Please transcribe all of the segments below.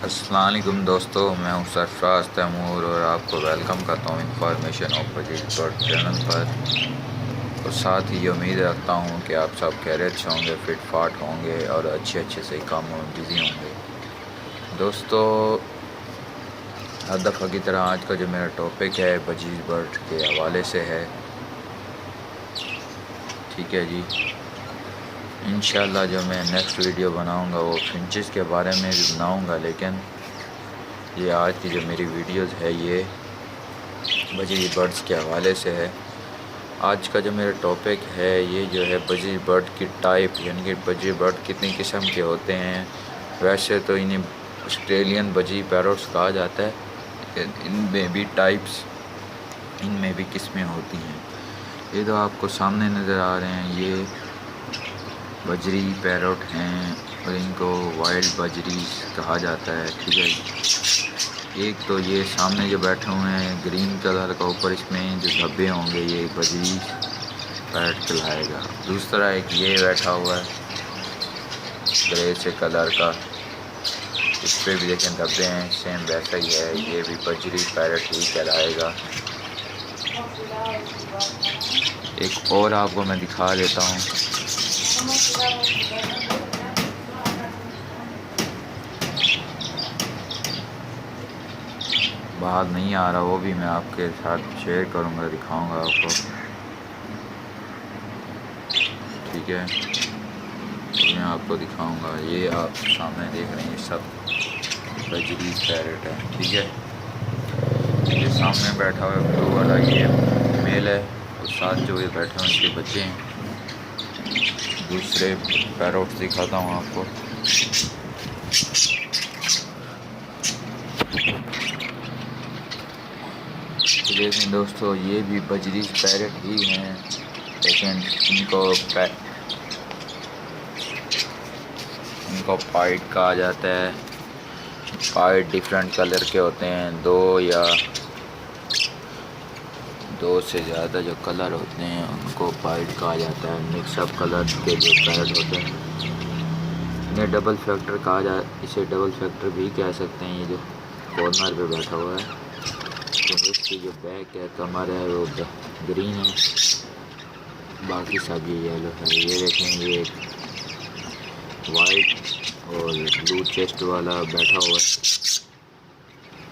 अस्सलाम वालेकुम दोस्तों, मैं हूं सरफराज तैमूर और आपको वेलकम करता हूं information of budgies bird channel पर। और साथ ही उम्मीद रखता हूं कि आप सब खैरियत से होंगे, फिट फाट होंगे और अच्छे से कामों में बिज़ी होंगे। दोस्तों, हर दफ़ा की तरह आज का जो मेरा टॉपिक है बजीज बर्ड के हवाले से है। ठीक है जी, इंशाल्लाह जो मैं नेक्स्ट वीडियो बनाऊंगा वो फिंचेस के बारे में भी बनाऊंगा, लेकिन ये आज की जो मेरी वीडियोस है ये बजी बर्ड्स के हवाले से है। आज का जो मेरा टॉपिक है ये जो है बजी बर्ड की टाइप, यानी कि बजी बर्ड कितनी किस्म के होते हैं। वैसे तो इन्हें ऑस्ट्रेलियन बजी पैरोट्स कहा जाता है, लेकिन इनमें भी टाइप्स, इनमें भी किस्में होती हैं। ये तो आपको सामने नज़र आ रहे हैं, ये बजरी पैरोट हैं और इनको वाइल्ड बजरी कहा जाता है। ठीक है, एक तो ये सामने जो बैठे हुए हैं ग्रीन कलर का, ऊपर इसमें जो धब्बे होंगे ये बजरी पैरोट कहलाएगा। दूसरा एक ये बैठा हुआ है ग्रे से कलर का, इस पर भी देखें धब्बे हैं, सेम वैसा ही है, ये भी बजरी पैरोट ही कहलाएगा। एक और आपको मैं दिखा देता हूँ, बाहर नहीं आ रहा, वो भी मैं आपके साथ शेयर करूँगा, दिखाऊँगा आपको। ठीक है, मैं आपको दिखाऊँगा। ये आप सामने देख रहे हैं, ये सब बजरी पैरेट है। ठीक है, ये सामने बैठा हुआ है ब्लू वाला, ये मेल है, और साथ जो ये बैठे हैं उनके बच्चे हैं। दूसरे पैरोट्स दिखाता हूँ आपको। देखें दोस्तों, ये भी बजरी पैरेट ही हैं, लेकिन इनको पाइट कहा जाता है। पाइट डिफरेंट कलर के होते हैं, दो से ज़्यादा जो कलर होते हैं उनको पाइट कहा जाता है। मिक्सअप कलर के जो पैरेट होते हैं इन्हें डबल फैक्टर कहा इसे डबल फैक्टर भी कह सकते हैं। ये जो कॉर्नर पे बैठा हुआ है, तो इसकी जो बैक है कमर है वो ग्रीन है, बाकी सब ये येलो है। ये देखें, ये वाइट और ब्लू चेस्ट वाला बैठा हुआ है,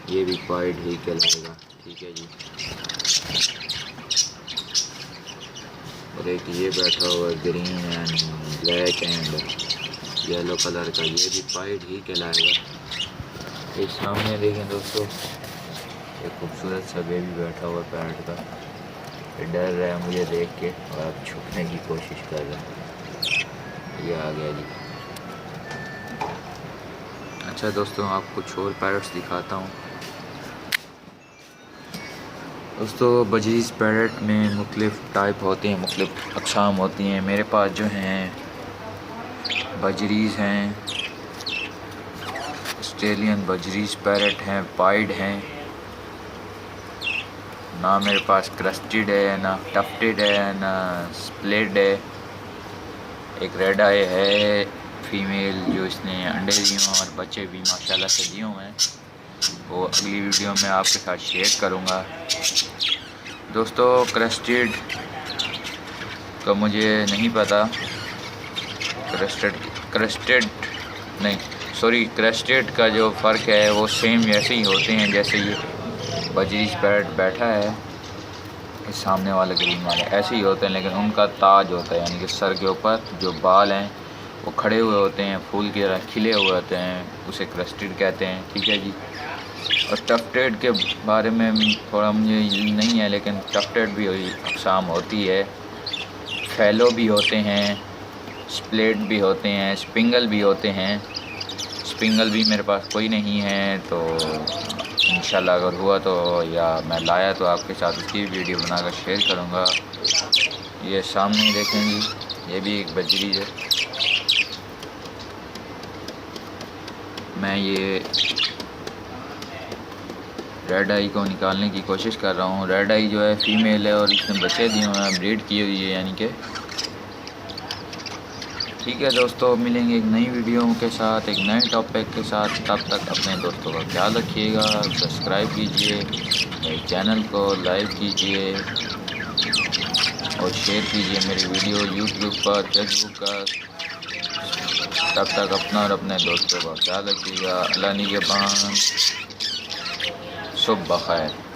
ये भी पाइट ही कहलाएगा। ठीक है जी, और एक ये बैठा हुआ है green and black and yellow colour का, ये भी पाइट ही कहलाएगा। एक सामने देखें दोस्तों, एक खूबसूरत सा बेबी बैठा हुआ पैरेट का, ये डर रहा है मुझे देख के और अब छुपने की कोशिश कर रहा है। ये आ गया जी। अच्छा दोस्तों, आपको कुछ और पैरेट्स दिखाता हूँ। दोस्तों, बजीज पैरेट में मुख्तलिफ़ टाइप होते हैं, मुख्तलिफ़ अक़साम होती हैं। मेरे पास जो हैं बजरीज़ हैं, ऑस्ट्रेलियन बजरीज पैरेट हैं, पाइड हैं। ना मेरे पास क्रस्टेड है, ना टफ्टेड है, ना स्प्लिट है। एक रेड आई है फीमेल, जो इसने अंडे दिए हैं और बच्चे भी माशाल्लाह से दिए हुए हैं, वो अगली वीडियो में आपके साथ शेयर करूँगा। दोस्तों, क्रस्टेड का मुझे नहीं पता, क्रस्टेड का जो फ़र्क है वो सेम वैसे ही होते हैं जैसे ये बजरीज पैरेट बैठा है, इस सामने वाले ग्रीन वाले ऐसे ही होते हैं, लेकिन उनका ताज होता है, यानी कि सर के ऊपर जो बाल हैं वो खड़े हुए होते हैं, फूल की तरह खिले हुए होते हैं, उसे क्रस्टेड कहते हैं। ठीक है जी, और टफ्टेड के बारे में थोड़ा मुझे नहीं है, लेकिन टफ्टेड भी अक़साम होती है, फैलो भी होते हैं, स्प्लिट भी होते हैं, स्पिंगल भी होते हैं। स्पिंगल भी मेरे पास कोई नहीं है, तो इंशाल्लाह अगर हुआ तो, या मैं लाया तो आपके साथ उसकी वीडियो बनाकर शेयर करूँगा। ये सामने देखेंगे, ये भी एक बजरी है। मैं ये रेड आई को निकालने की कोशिश कर रहा हूँ। रेड आई जो है फीमेल है और इसने बच्चे दिए हुए हैं, ब्रीड की हुई है, यानी कि ठीक है दोस्तों, मिलेंगे एक नई वीडियो के साथ, एक नए टॉपिक के साथ। तब तक अपने दोस्तों का ख्याल रखिएगा। सब्सक्राइब कीजिए मेरे चैनल को, लाइक कीजिए और शेयर कीजिए मेरी वीडियो यूट्यूब पर, फेसबुक पर। तब तक अपना और अपने दोस्तों का ख्याल रखिएगा। अल्लाह निगहबान। सुबह बखैर।